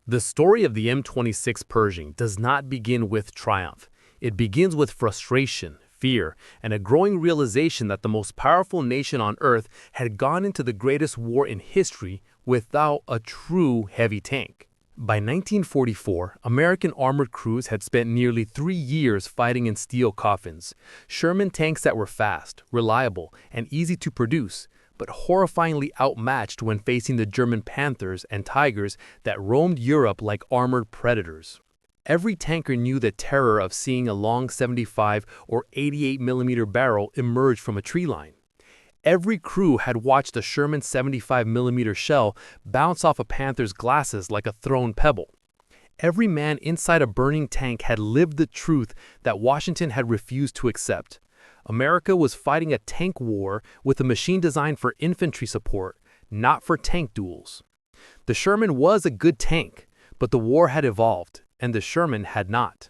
The story of the M26 Pershing does not begin with triumph. It begins with frustration, fear, and a growing realization that the most powerful nation on Earth had gone into the greatest war in history without a true heavy tank. By 1944, American armored crews had spent nearly 3 years fighting in steel coffins, Sherman tanks that were fast, reliable, and easy to produce, but horrifyingly outmatched when facing the German Panthers and Tigers that roamed Europe like armored predators. Every tanker knew the terror of seeing a long 75 or 88mm barrel emerge from a tree line. Every crew had watched a Sherman 75mm shell bounce off a Panther's glasses like a thrown pebble. Every man inside a burning tank had lived the truth that Washington had refused to accept. America was fighting a tank war with a machine designed for infantry support, not for tank duels. The Sherman was a good tank, but the war had evolved, and the Sherman had not.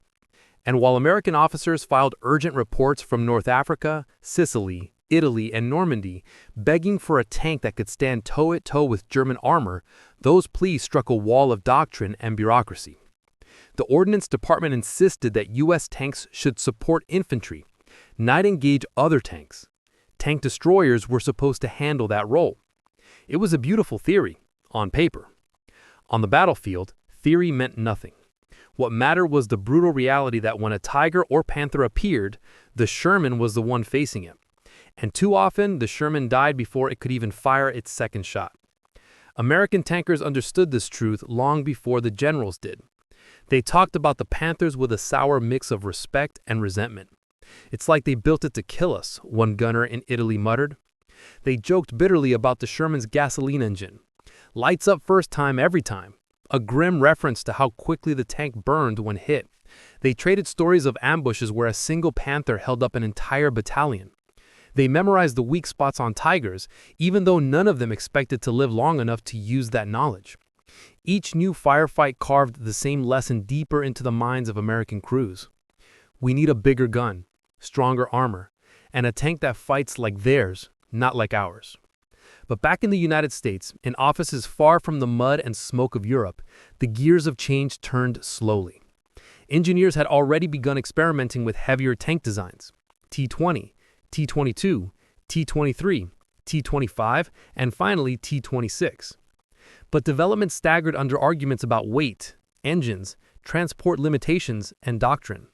And while American officers filed urgent reports from North Africa, Sicily, Italy, and Normandy, begging for a tank that could stand toe-at-toe with German armor, those pleas struck a wall of doctrine and bureaucracy. The Ordnance Department insisted that U.S. tanks should support infantry, not engage other tanks. Tank destroyers were supposed to handle that role. It was a beautiful theory, on paper. On the battlefield, theory meant nothing. What mattered was the brutal reality that when a Tiger or Panther appeared, the Sherman was the one facing it. And too often, the Sherman died before it could even fire its second shot. American tankers understood this truth long before the generals did. They talked about the Panthers with a sour mix of respect and resentment. "It's like they built it to kill us," one gunner in Italy muttered. They joked bitterly about the Sherman's gasoline engine. "Lights up first time every time," a grim reference to how quickly the tank burned when hit. They traded stories of ambushes where a single Panther held up an entire battalion. They memorized the weak spots on Tigers, even though none of them expected to live long enough to use that knowledge. Each new firefight carved the same lesson deeper into the minds of American crews. We need a bigger gun, stronger armor, and a tank that fights like theirs, not like ours. But back in the United States, in offices far from the mud and smoke of Europe, the gears of change turned slowly. Engineers had already begun experimenting with heavier tank designs: T-20, T-22, T-23, T-25, and finally T-26. But development staggered under arguments about weight, engines, transport limitations, and doctrine.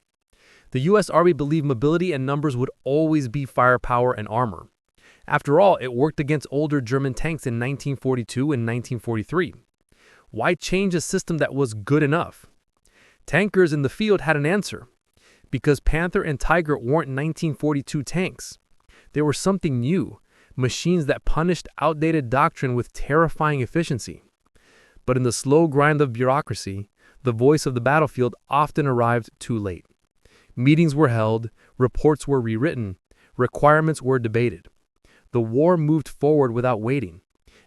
The U.S. Army believed mobility and numbers would always be firepower and armor. After all, it worked against older German tanks in 1942 and 1943. Why change a system that was good enough? Tankers in the field had an answer. Because Panther and Tiger weren't 1942 tanks. They were something new, machines that punished outdated doctrine with terrifying efficiency. But in the slow grind of bureaucracy, the voice of the battlefield often arrived too late. Meetings were held, reports were rewritten, requirements were debated. The war moved forward without waiting,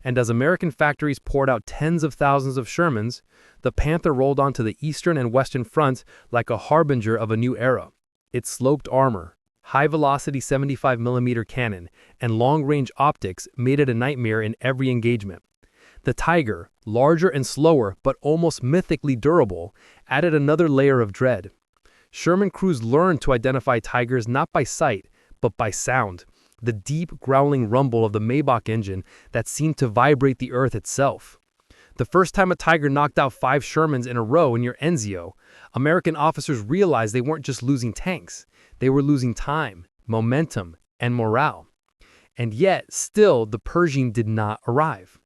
and as American factories poured out tens of thousands of Shermans, the Panther rolled onto the eastern and western fronts like a harbinger of a new era. Its sloped armor, high-velocity 75mm cannon, and long-range optics made it a nightmare in every engagement. The Tiger, larger and slower but almost mythically durable, added another layer of dread. Sherman crews learned to identify Tigers not by sight, but by sound, the deep, growling rumble of the Maybach engine that seemed to vibrate the earth itself. The first time a Tiger knocked out 5 Shermans in a row near Enzio, American officers realized they weren't just losing tanks, they were losing time, momentum, and morale. And yet, still, the Pershing did not arrive.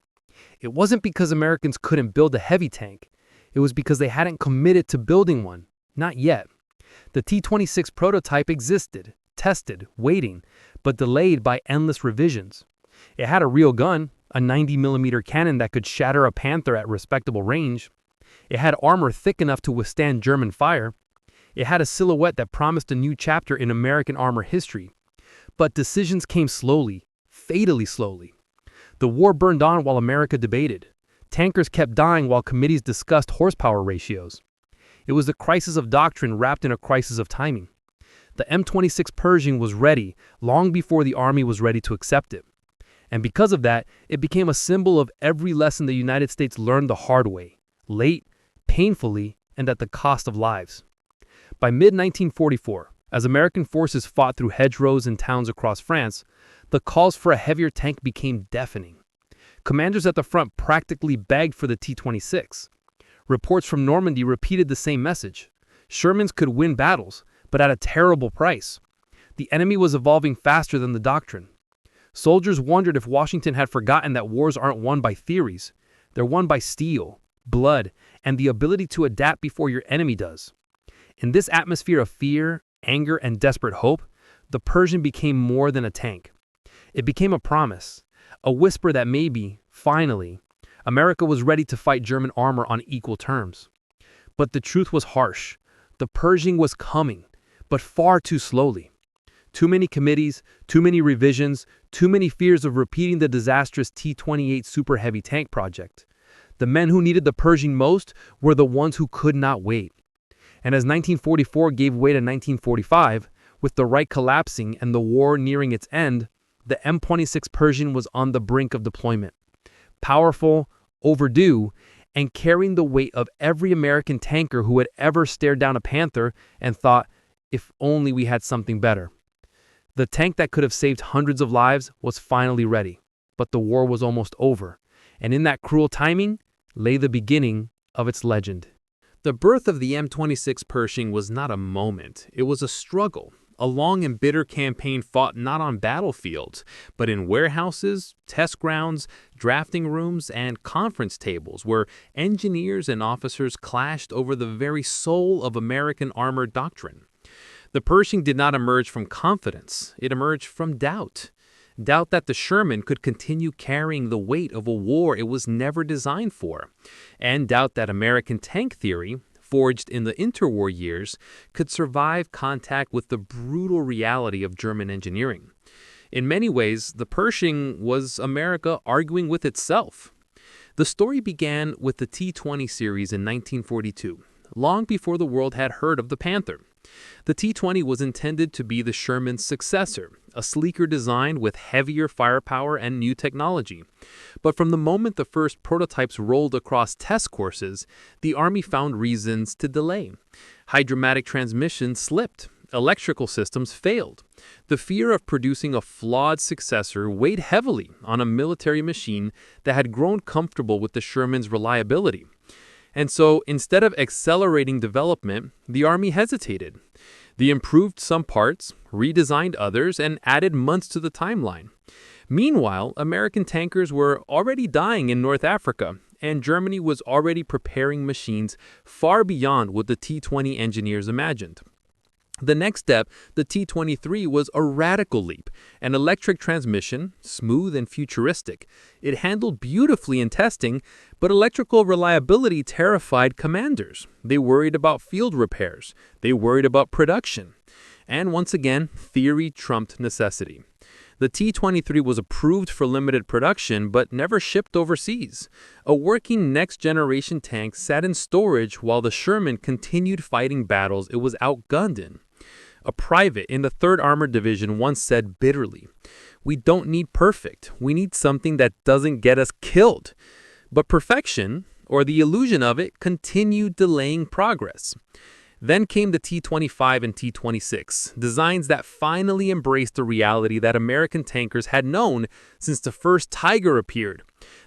It wasn't because Americans couldn't build a heavy tank, it was because they hadn't committed to building one, not yet. The T-26 prototype existed, tested, waiting, but delayed by endless revisions. It had a real gun, a 90mm cannon that could shatter a Panther at respectable range. It had armor thick enough to withstand German fire. It had a silhouette that promised a new chapter in American armor history. But decisions came slowly, fatally slowly. The war burned on while America debated. Tankers kept dying while committees discussed horsepower ratios. It was a crisis of doctrine wrapped in a crisis of timing. The M26 Pershing was ready long before the Army was ready to accept it. And because of that, it became a symbol of every lesson the United States learned the hard way: late, painfully and at the cost of lives. By mid-1944, as American forces fought through hedgerows and towns across France, the calls for a heavier tank became deafening. Commanders at the front practically begged for the T-26. Reports from Normandy repeated the same message. Shermans could win battles, but at a terrible price. The enemy was evolving faster than the doctrine. Soldiers wondered if Washington had forgotten that wars aren't won by theories. They're won by steel, blood, and the ability to adapt before your enemy does. In this atmosphere of fear, anger, and desperate hope, the Pershing became more than a tank. It became a promise, a whisper that maybe, finally, America was ready to fight German armor on equal terms. But the truth was harsh. The Pershing was coming, but far too slowly. Too many committees, too many revisions, too many fears of repeating the disastrous T-28 Super Heavy Tank project. The men who needed the Pershing most were the ones who could not wait. And as 1944 gave way to 1945, with the Reich collapsing and the war nearing its end, the M26 Pershing was on the brink of deployment. Powerful, overdue, and carrying the weight of every American tanker who had ever stared down a Panther and thought, if only we had something better. The tank that could have saved hundreds of lives was finally ready, but the war was almost over, and in that cruel timing lay the beginning of its legend. The birth of the M26 Pershing was not a moment, it was a struggle. A long and bitter campaign fought not on battlefields, but in warehouses, test grounds, drafting rooms, and conference tables where engineers and officers clashed over the very soul of American armored doctrine. The Pershing did not emerge from confidence, it emerged from doubt. Doubt that the Sherman could continue carrying the weight of a war it was never designed for, and doubt that American tank theory, forged in the interwar years, could survive contact with the brutal reality of German engineering. In many ways, the Pershing was America arguing with itself. The story began with the T-20 series in 1942, long before the world had heard of the Panther. The T-20 was intended to be the Sherman's successor, a sleeker design with heavier firepower and new technology. But from the moment the first prototypes rolled across test courses, the Army found reasons to delay. Hydromatic transmissions slipped. Electrical systems failed. The fear of producing a flawed successor weighed heavily on a military machine that had grown comfortable with the Sherman's reliability. And so, instead of accelerating development, the Army hesitated. They improved some parts, redesigned others, and added months to the timeline. Meanwhile, American tankers were already dying in North Africa, and Germany was already preparing machines far beyond what the T-20 engineers imagined. The next step, the T-23, was a radical leap, an electric transmission, smooth and futuristic. It handled beautifully in testing, but electrical reliability terrified commanders. They worried about field repairs. They worried about production. And once again, theory trumped necessity. The T-23 was approved for limited production but never shipped overseas. A working next-generation tank sat in storage while the Sherman continued fighting battles it was outgunned in. A private in the 3rd Armored Division once said bitterly, "We don't need perfect, we need something that doesn't get us killed." But perfection, or the illusion of it, continued delaying progress. Then came the T-25 and T-26, designs that finally embraced the reality that American tankers had known since the first Tiger appeared.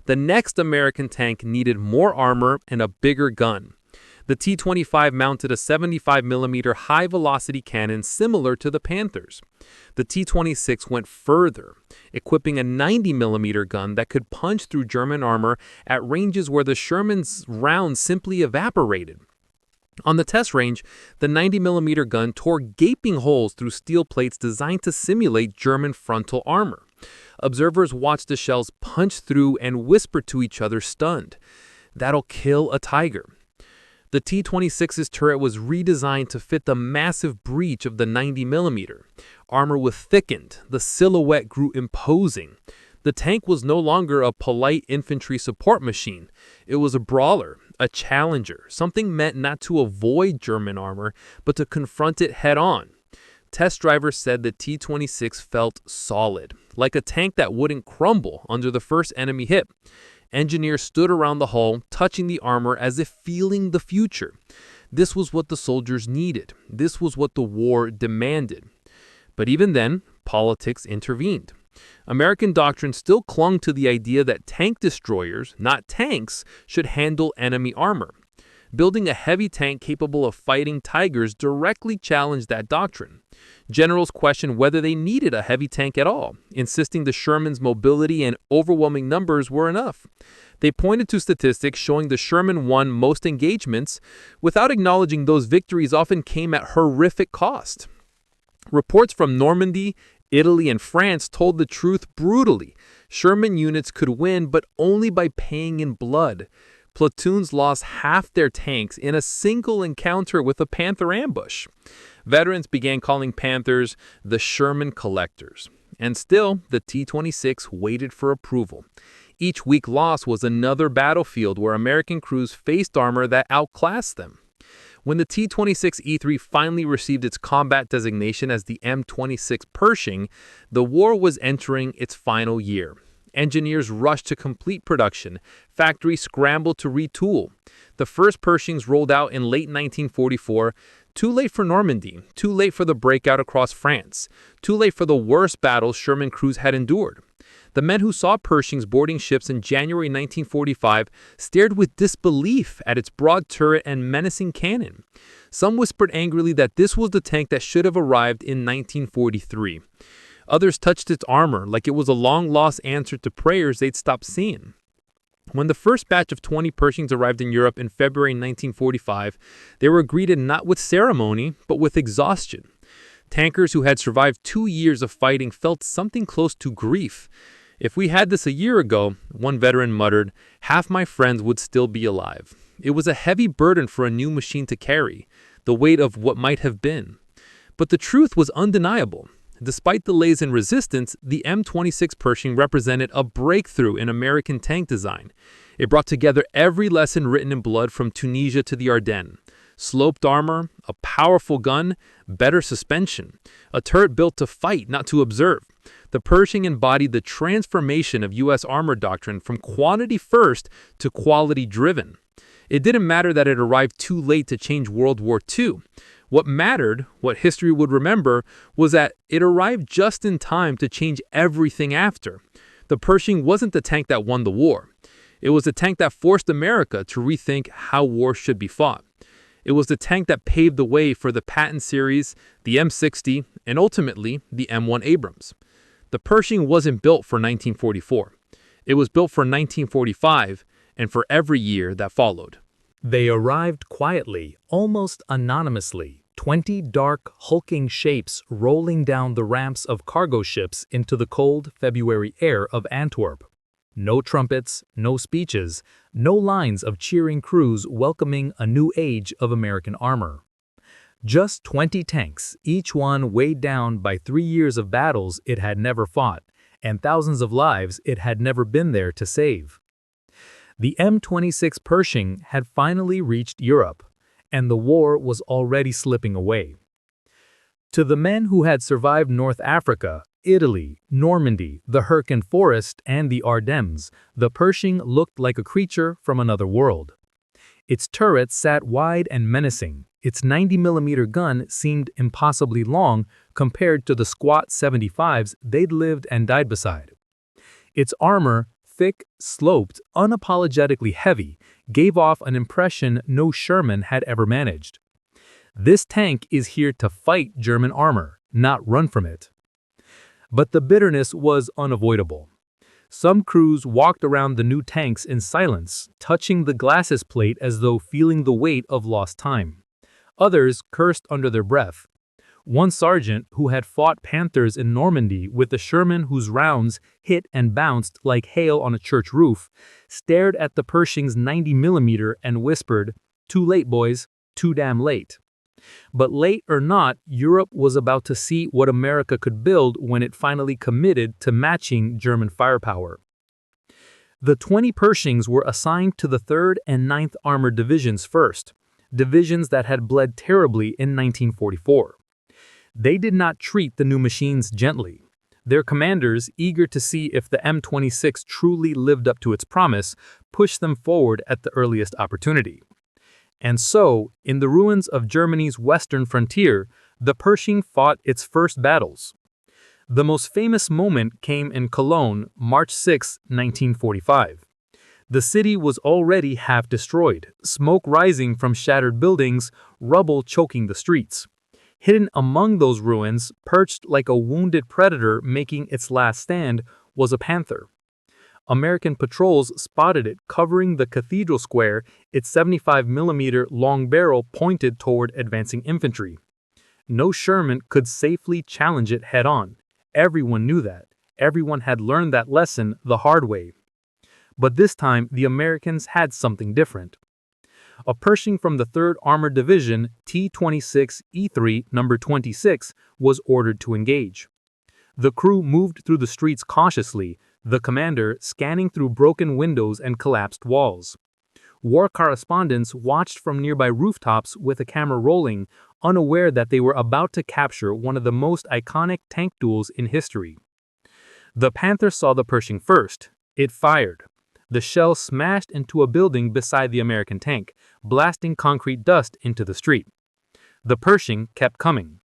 The next American tank needed more armor and a bigger gun. The T-25 mounted a 75mm high-velocity cannon similar to the Panthers. The T-26 went further, equipping a 90mm gun that could punch through German armor at ranges where the Sherman's rounds simply evaporated. On the test range, the 90mm gun tore gaping holes through steel plates designed to simulate German frontal armor. Observers watched the shells punch through and whispered to each other stunned, "That'll kill a Tiger." The T-26's turret was redesigned to fit the massive breech of the 90mm. Armor was thickened, the silhouette grew imposing. The tank was no longer a polite infantry support machine. It was a brawler, a challenger, something meant not to avoid German armor, but to confront it head-on. Test drivers said the T-26 felt solid, like a tank that wouldn't crumble under the first enemy hit. engineers stood around the hull, touching the armor as if feeling the future. This was what the soldiers needed. This was what the war demanded. But even then, politics intervened. American doctrine still clung to the idea that tank destroyers, not tanks, should handle enemy armor. Building a heavy tank capable of fighting Tigers directly challenged that doctrine. Generals questioned whether they needed a heavy tank at all, insisting the Sherman's mobility and overwhelming numbers were enough. They pointed to statistics showing the Sherman won most engagements, without acknowledging those victories often came at horrific cost. Reports from Normandy, Italy, and France told the truth brutally. Sherman units could win, but only by paying in blood. Platoons lost half their tanks in a single encounter with a Panther ambush. Veterans began calling Panthers the Sherman Collectors. And still, the T-26 waited for approval. Each week lost was another battlefield where American crews faced armor that outclassed them. When the T-26E3 finally received its combat designation as the M26 Pershing, the war was entering its final year. Engineers rushed to complete production. Factories scrambled to retool. The first Pershings rolled out in late 1944, too late for Normandy, too late for the breakout across France, too late for the worst battles Sherman crews had endured. The men who saw Pershings boarding ships in January 1945 stared with disbelief at its broad turret and menacing cannon. Some whispered angrily that this was the tank that should have arrived in 1943. Others touched its armor like it was a long-lost answer to prayers they'd stopped seeing. When the first batch of 20 Pershings arrived in Europe in February 1945, they were greeted not with ceremony, but with exhaustion. Tankers who had survived 2 years of fighting felt something close to grief. "If we had this a year ago," one veteran muttered, "half my friends would still be alive." It was a heavy burden for a new machine to carry, the weight of what might have been. But the truth was undeniable. Despite delays and resistance, the M26 Pershing represented a breakthrough in American tank design. It brought together every lesson written in blood from Tunisia to the Ardennes. Sloped armor, a powerful gun, better suspension, a turret built to fight, not to observe. The Pershing embodied the transformation of U.S. armor doctrine from quantity first to quality driven. It didn't matter that it arrived too late to change World War II. What mattered, what history would remember, was that it arrived just in time to change everything after. The Pershing wasn't the tank that won the war. It was the tank that forced America to rethink how war should be fought. It was the tank that paved the way for the Patton series, the M60, and ultimately the M1 Abrams. The Pershing wasn't built for 1944. It was built for 1945 and for every year that followed. They arrived quietly, almost anonymously, 20 dark, hulking shapes rolling down the ramps of cargo ships into the cold February air of Antwerp. No trumpets, no speeches, no lines of cheering crews welcoming a new age of American armor. Just 20 tanks, each one weighed down by 3 years of battles it had never fought, and thousands of lives it had never been there to save. The M26 Pershing had finally reached Europe, and the war was already slipping away. To the men who had survived North Africa, Italy, Normandy, the Hürtgen Forest, and the Ardennes, the Pershing looked like a creature from another world. Its turrets sat wide and menacing. Its 90mm gun seemed impossibly long compared to the squat 75s they'd lived and died beside. Its armor, thick, sloped, unapologetically heavy, gave off an impression no Sherman had ever managed. This tank is here to fight German armor, not run from it. But the bitterness was unavoidable. Some crews walked around the new tanks in silence, touching the glasses plate as though feeling the weight of lost time. Others cursed under their breath. One sergeant, who had fought Panthers in Normandy with a Sherman whose rounds hit and bounced like hail on a church roof, stared at the Pershing's 90mm and whispered, "Too late, boys, too damn late." But late or not, Europe was about to see what America could build when it finally committed to matching German firepower. The 20 Pershings were assigned to the 3rd and 9th Armored Divisions first, divisions that had bled terribly in 1944. They did not treat the new machines gently. Their commanders, eager to see if the M26 truly lived up to its promise, pushed them forward at the earliest opportunity. And so, in the ruins of Germany's western frontier, the Pershing fought its first battles. The most famous moment came in Cologne, March 6, 1945. The city was already half destroyed, smoke rising from shattered buildings, rubble choking the streets. Hidden among those ruins, perched like a wounded predator making its last stand, was a panther. American patrols spotted it covering the cathedral square, its 75mm long barrel pointed toward advancing infantry. No Sherman could safely challenge it head-on. Everyone knew that. Everyone had learned that lesson the hard way. But this time, the Americans had something different. A Pershing from the 3rd Armored Division, T-26E3 No. 26, was ordered to engage. The crew moved through the streets cautiously, the commander scanning through broken windows and collapsed walls. War correspondents watched from nearby rooftops with a camera rolling, unaware that they were about to capture one of the most iconic tank duels in history. The Panther saw the Pershing first. It fired. The shell smashed into a building beside the American tank, blasting concrete dust into the street. The Pershing kept coming.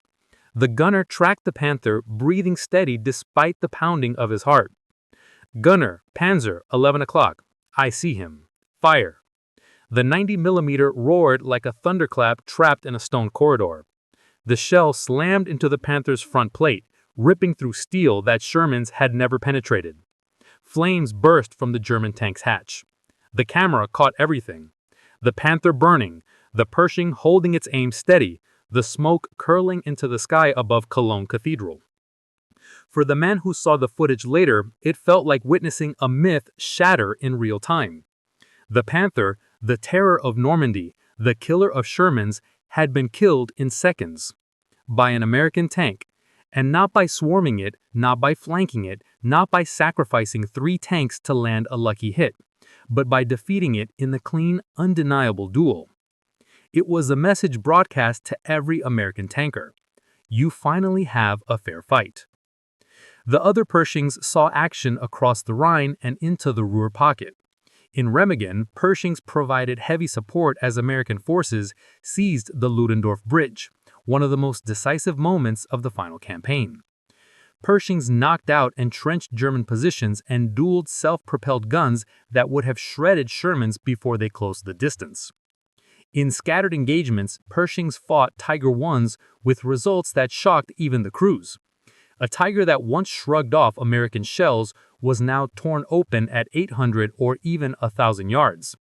The gunner tracked the Panther, breathing steady despite the pounding of his heart. "Gunner, Panzer, 11 o'clock. I see him. Fire." The 90mm roared like a thunderclap trapped in a stone corridor. The shell slammed into the Panther's front plate, ripping through steel that Sherman's had never penetrated. Flames burst from the German tank's hatch. The camera caught everything. The Panther burning, the Pershing holding its aim steady, the smoke curling into the sky above Cologne Cathedral. For the man who saw the footage later, it felt like witnessing a myth shatter in real time. The Panther, the terror of Normandy, the killer of Sherman's, had been killed in seconds. By an American tank. And not by swarming it, not by flanking it, not by sacrificing 3 tanks to land a lucky hit, but by defeating it in the clean, undeniable duel. It was a message broadcast to every American tanker. You finally have a fair fight. The other Pershings saw action across the Rhine and into the Ruhr pocket. In Remagen, Pershings provided heavy support as American forces seized the Ludendorff Bridge, one of the most decisive moments of the final campaign. Pershings knocked out entrenched German positions and dueled self-propelled guns that would have shredded Sherman's before they closed the distance. In scattered engagements, Pershings fought Tiger Is with results that shocked even the crews. A Tiger that once shrugged off American shells was now torn open at 800 or even 1,000 yards.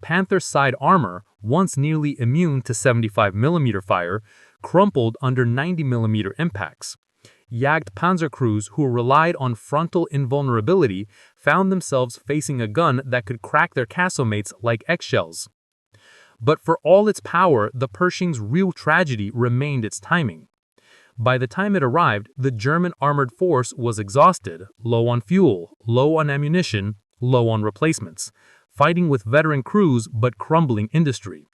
Panther side armor, once nearly immune to 75mm fire, crumpled under 90mm impacts. Jagd panzer crews who relied on frontal invulnerability found themselves facing a gun that could crack their castlemates like eggshells. But for all its power, the Pershing's real tragedy remained its timing. By the time it arrived, the German armored force was exhausted, low on fuel, low on ammunition, low on replacements, fighting with veteran crews but crumbling industry.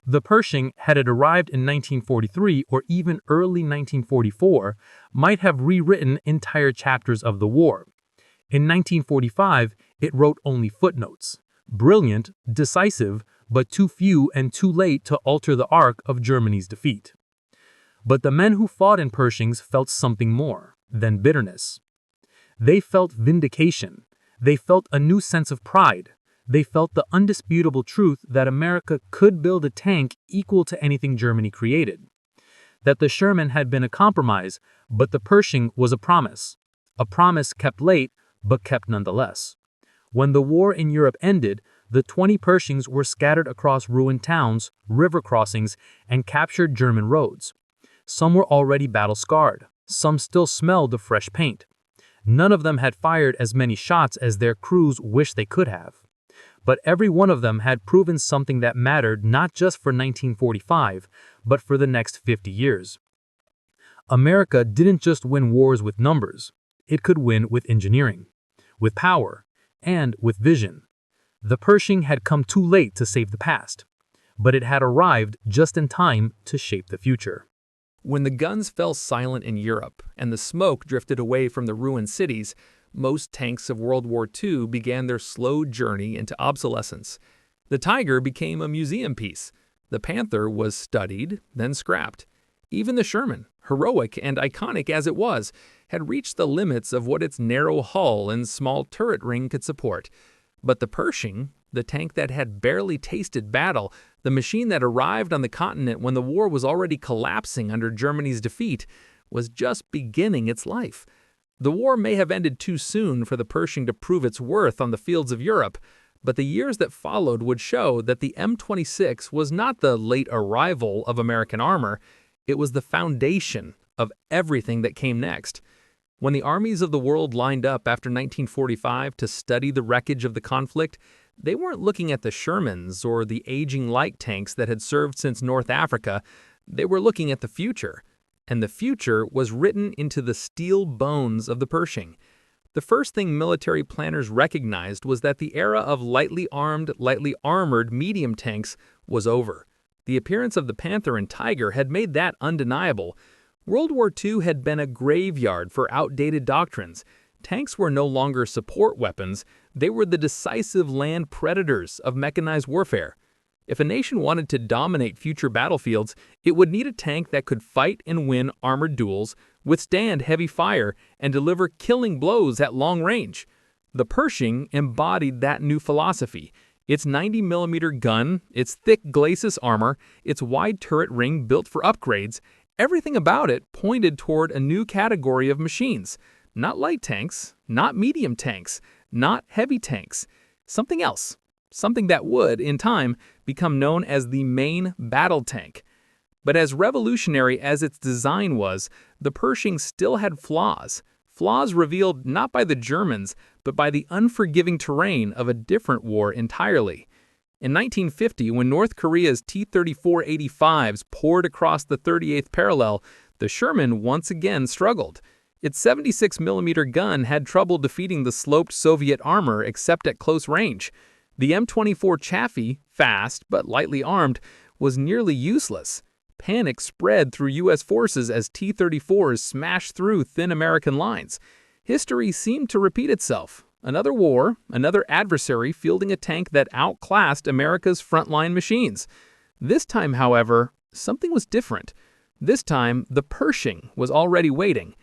The Pershing, had it arrived in 1943 or even early 1944, might have rewritten entire chapters of the war. In 1945, it wrote only footnotes. Brilliant, decisive, but too few and too late to alter the arc of Germany's defeat. But the men who fought in Pershings felt something more than bitterness. They felt vindication. They felt a new sense of pride. They felt the undisputable truth that America could build a tank equal to anything Germany created. That the Sherman had been a compromise, but the Pershing was a promise. A promise kept late, but kept nonetheless. When the war in Europe ended, the 20 Pershings were scattered across ruined towns, river crossings, and captured German roads. Some were already battle-scarred. Some still smelled of fresh paint. None of them had fired as many shots as their crews wished they could have. But every one of them had proven something that mattered not just for 1945, but for the next 50 years. America didn't just win wars with numbers. It could win with engineering, with power, and with vision. The Pershing had come too late to save the past, but it had arrived just in time to shape the future. When the guns fell silent in Europe and the smoke drifted away from the ruined cities, most tanks of World War II began their slow journey into obsolescence. The Tiger became a museum piece. The Panther was studied, then scrapped. Even the Sherman, heroic and iconic as it was, had reached the limits of what its narrow hull and small turret ring could support. But the Pershing, the tank that had barely tasted battle, the machine that arrived on the continent when the war was already collapsing under Germany's defeat, was just beginning its life. The war may have ended too soon for the Pershing to prove its worth on the fields of Europe, but the years that followed would show that the M26 was not the late arrival of American armor, it was the foundation of everything that came next. When the armies of the world lined up after 1945 to study the wreckage of the conflict, they weren't looking at the Shermans or the aging light tanks that had served since North Africa. They were looking at the future. And the future was written into the steel bones of the Pershing. The first thing military planners recognized was that the era of lightly armed, lightly armored medium tanks was over. The appearance of the Panther and Tiger had made that undeniable. World War II had been a graveyard for outdated doctrines. Tanks were no longer support weapons, they were the decisive land predators of mechanized warfare. If a nation wanted to dominate future battlefields, it would need a tank that could fight and win armored duels, withstand heavy fire, and deliver killing blows at long range. The Pershing embodied that new philosophy. Its 90mm gun, its thick glacis armor, its wide turret ring built for upgrades, everything about it pointed toward a new category of machines. Not light tanks, not medium tanks, not heavy tanks. Something else. Something that would, in time, become known as the main battle tank. But as revolutionary as its design was, the Pershing still had flaws. Flaws revealed not by the Germans, but by the unforgiving terrain of a different war entirely. In 1950, when North Korea's T-34-85s poured across the 38th parallel, the Sherman once again struggled. Its 76mm gun had trouble defeating the sloped Soviet armor except at close range. The M24 Chaffee, fast but lightly armed, was nearly useless. Panic spread through U.S. forces as T-34s smashed through thin American lines. History seemed to repeat itself. Another war, another adversary fielding a tank that outclassed America's frontline machines. This time, however, something was different. This time, the Pershing was already waiting.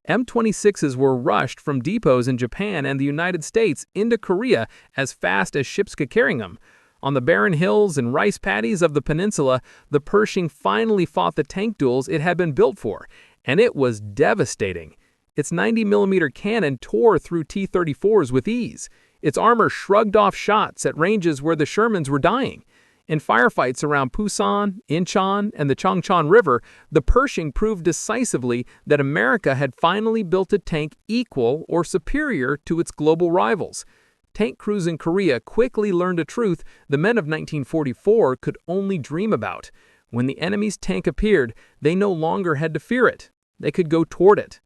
M26s were rushed from depots in Japan and the United States into Korea as fast as ships could carry them. On the barren hills and rice paddies of the peninsula, the Pershing finally fought the tank duels it had been built for, and it was devastating. Its 90mm cannon tore through T-34s with ease. Its armor shrugged off shots at ranges where the Shermans were dying. In firefights around Pusan, Incheon, and the Chongchon River, the Pershing proved decisively that America had finally built a tank equal or superior to its global rivals. Tank crews in Korea quickly learned a truth the men of 1944 could only dream about. When the enemy's tank appeared, they no longer had to fear it. They could go toward it.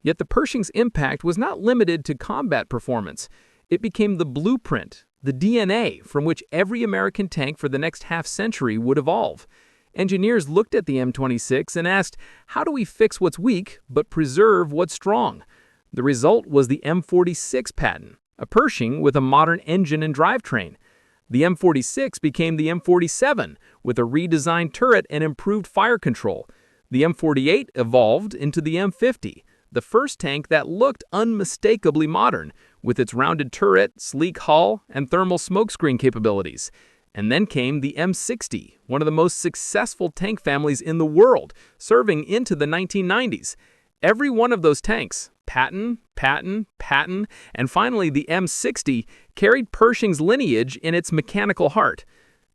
Yet the Pershing's impact was not limited to combat performance. It became the blueprint, the DNA from which every American tank for the next half-century would evolve. Engineers looked at the M26 and asked, how do we fix what's weak but preserve what's strong? The result was the M56 Patton, a Pershing with a modern engine and drivetrain. The M46 became the M47 with a redesigned turret and improved fire control. The M48 evolved into the M50, the first tank that looked unmistakably modern, with its rounded turret, sleek hull, and thermal smokescreen capabilities. And then came the M60, one of the most successful tank families in the world, serving into the 1990s. Every one of those tanks, Patton, Patton, Patton, and finally the M60, carried Pershing's lineage in its mechanical heart.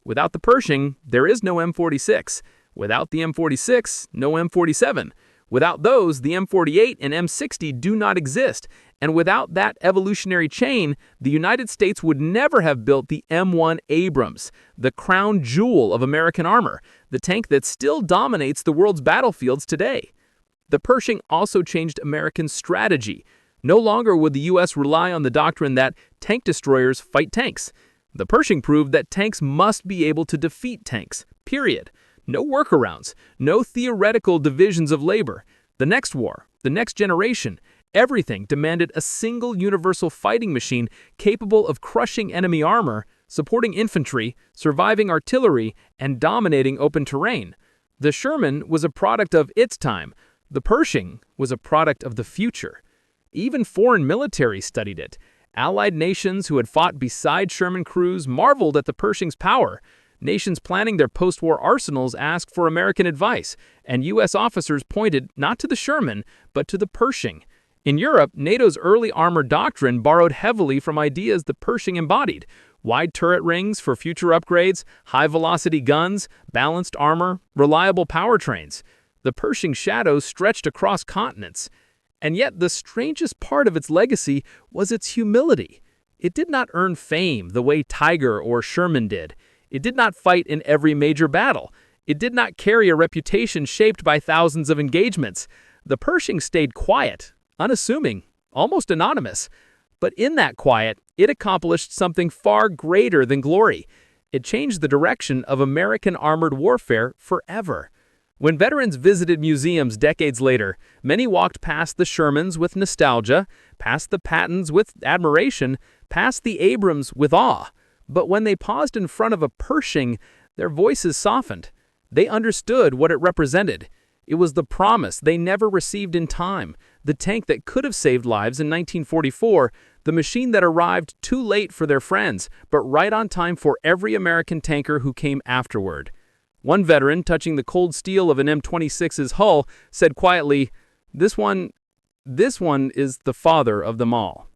Without the Pershing, there is no M46. Without the M46, no M47. Without those, the M48 and M60 do not exist, and without that evolutionary chain, the United States would never have built the M1 Abrams, the crown jewel of American armor, the tank that still dominates the world's battlefields today. The Pershing also changed American strategy. No longer would the U.S. rely on the doctrine that tank destroyers fight tanks. The Pershing proved that tanks must be able to defeat tanks, period. No workarounds, no theoretical divisions of labor. The next war, the next generation, everything demanded a single universal fighting machine capable of crushing enemy armor, supporting infantry, surviving artillery, and dominating open terrain. The Sherman was a product of its time. The Pershing was a product of the future. Even foreign militaries studied it. Allied nations who had fought beside Sherman crews marveled at the Pershing's power. Nations planning their post-war arsenals asked for American advice, and U.S. officers pointed not to the Sherman, but to the Pershing. In Europe, NATO's early armor doctrine borrowed heavily from ideas the Pershing embodied: wide turret rings for future upgrades, high-velocity guns, balanced armor, reliable powertrains. The Pershing shadow stretched across continents. And yet the strangest part of its legacy was its humility. It did not earn fame the way Tiger or Sherman did. It did not fight in every major battle. It did not carry a reputation shaped by thousands of engagements. The Pershing stayed quiet, unassuming, almost anonymous. But in that quiet, it accomplished something far greater than glory. It changed the direction of American armored warfare forever. When veterans visited museums decades later, many walked past the Shermans with nostalgia, past the Pattons with admiration, past the Abrams with awe. But when they paused in front of a Pershing, their voices softened. They understood what it represented. It was the promise they never received in time, the tank that could have saved lives in 1944, the machine that arrived too late for their friends, but right on time for every American tanker who came afterward. One veteran, touching the cold steel of an M26's hull, said quietly, This one is the father of them all."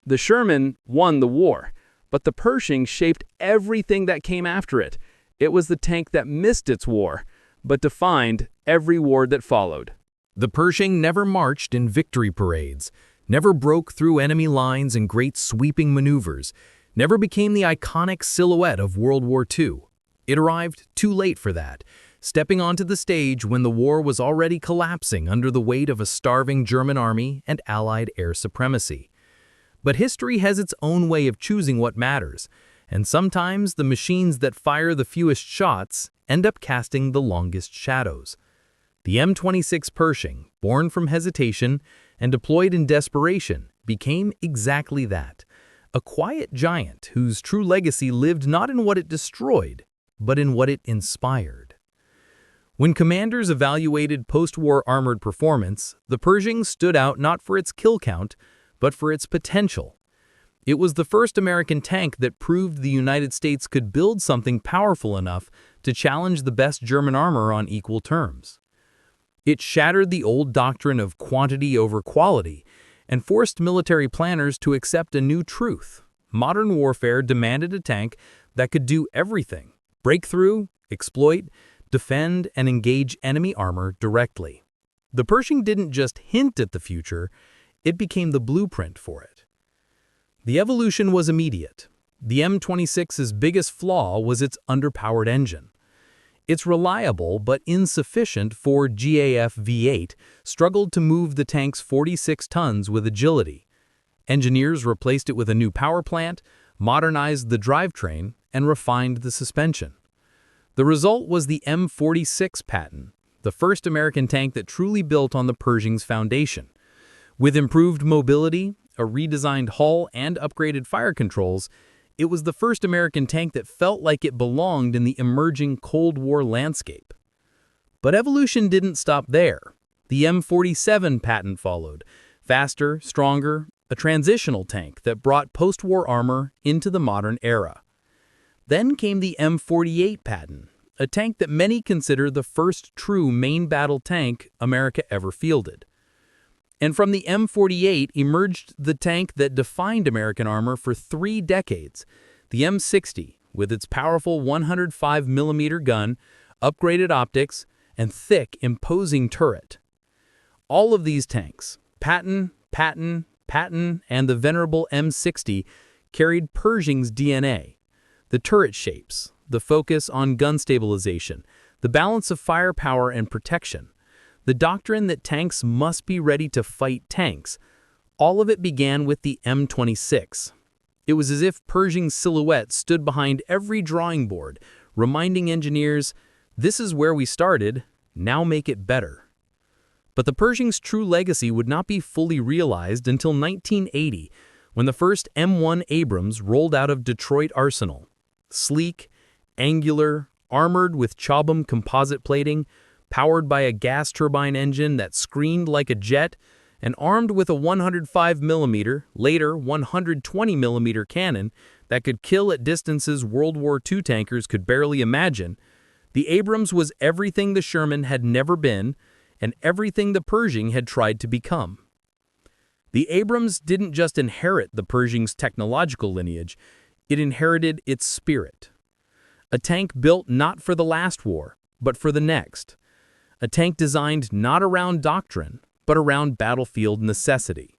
The Sherman won the war, but the Pershing shaped everything that came after it. It was the tank that missed its war, but defined every war that followed. The Pershing never marched in victory parades, never broke through enemy lines in great sweeping maneuvers, never became the iconic silhouette of World War II. It arrived too late for that, stepping onto the stage when the war was already collapsing under the weight of a starving German army and Allied air supremacy. But history has its own way of choosing what matters, and sometimes the machines that fire the fewest shots end up casting the longest shadows. The M26 Pershing, born from hesitation and deployed in desperation, became exactly that, a quiet giant whose true legacy lived not in what it destroyed, but in what it inspired. When commanders evaluated post-war armored performance, the Pershing stood out not for its kill count, but for its potential. It was the first American tank that proved the United States could build something powerful enough to challenge the best German armor on equal terms. It shattered the old doctrine of quantity over quality and forced military planners to accept a new truth. Modern warfare demanded a tank that could do everything: break through, exploit, defend, and engage enemy armor directly. The Pershing didn't just hint at the future, it became the blueprint for it. The evolution was immediate. The M26's biggest flaw was its underpowered engine. Its reliable but insufficient Ford GAF V8 struggled to move the tank's 46 tons with agility. Engineers replaced it with a new power plant, modernized the drivetrain, and refined the suspension. The result was the M60 Patton, the first American tank that truly built on the Pershing's foundation. With improved mobility, a redesigned hull, and upgraded fire controls, it was the first American tank that felt like it belonged in the emerging Cold War landscape. But evolution didn't stop there. The M47 Patton followed, faster, stronger, a transitional tank that brought post-war armor into the modern era. Then came the M48 Patton, a tank that many consider the first true main battle tank America ever fielded. And from the M48 emerged the tank that defined American armor for 3 decades, the M60, with its powerful 105mm gun, upgraded optics, and thick, imposing turret. All of these tanks, Patton, Patton, Patton, and the venerable M60, carried Pershing's DNA. The turret shapes, the focus on gun stabilization, the balance of firepower and protection, the doctrine that tanks must be ready to fight tanks. All of it began with the M26. It was as if Pershing's silhouette stood behind every drawing board, reminding engineers, This is where we started, now make it better. But the Pershing's true legacy would not be fully realized until 1980, when the first M1 Abrams rolled out of Detroit Arsenal. Sleek, angular, armored with Chobham composite plating, powered by a gas turbine engine that screamed like a jet, and armed with a 105mm, later 120mm cannon that could kill at distances World War II tankers could barely imagine, the Abrams was everything the Sherman had never been and everything the Pershing had tried to become. The Abrams didn't just inherit the Pershing's technological lineage, it inherited its spirit. A tank built not for the last war, but for the next. A tank designed not around doctrine, but around battlefield necessity.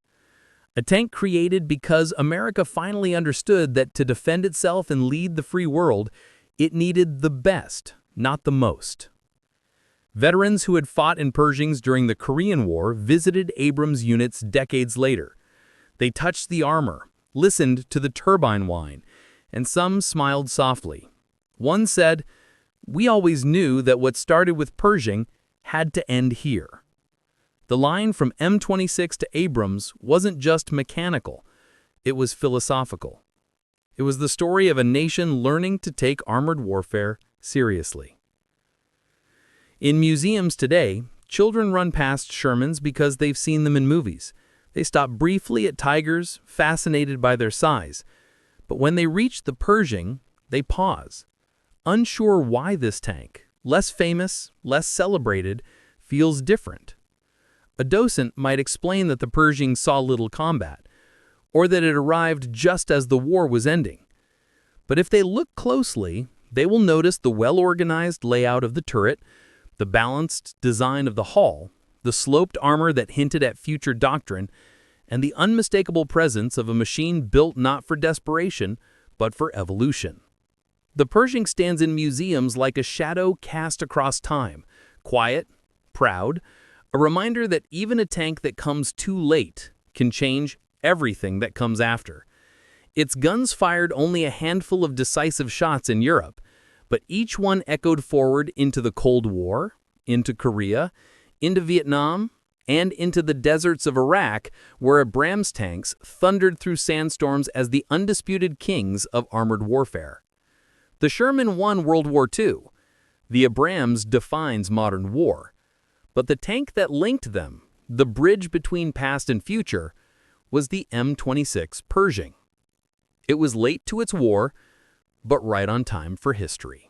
A tank created because America finally understood that to defend itself and lead the free world, it needed the best, not the most. Veterans who had fought in Pershings during the Korean War visited Abrams units decades later. They touched the armor, listened to the turbine whine, and some smiled softly. One said, "We always knew that what started with Pershing had to end here." The line from M26 to Abrams wasn't just mechanical, it was philosophical. It was the story of a nation learning to take armored warfare seriously. In museums today, children run past Shermans because they've seen them in movies. They stop briefly at Tigers, fascinated by their size. But when they reach the Pershing, they pause, unsure why this tank, less famous, less celebrated, feels different. A docent might explain that the Pershing saw little combat, or that it arrived just as the war was ending. But if they look closely, they will notice the well-organized layout of the turret, the balanced design of the hull, the sloped armor that hinted at future doctrine, and the unmistakable presence of a machine built not for desperation, but for evolution. The Pershing stands in museums like a shadow cast across time, quiet, proud, a reminder that even a tank that comes too late can change everything that comes after. Its guns fired only a handful of decisive shots in Europe, but each one echoed forward into the Cold War, into Korea, into Vietnam, and into the deserts of Iraq, where Abrams tanks thundered through sandstorms as the undisputed kings of armored warfare. The Sherman won World War II. The Abrams defines modern war. But the tank that linked them, the bridge between past and future, was the M26 Pershing. It was late to its war, but right on time for history.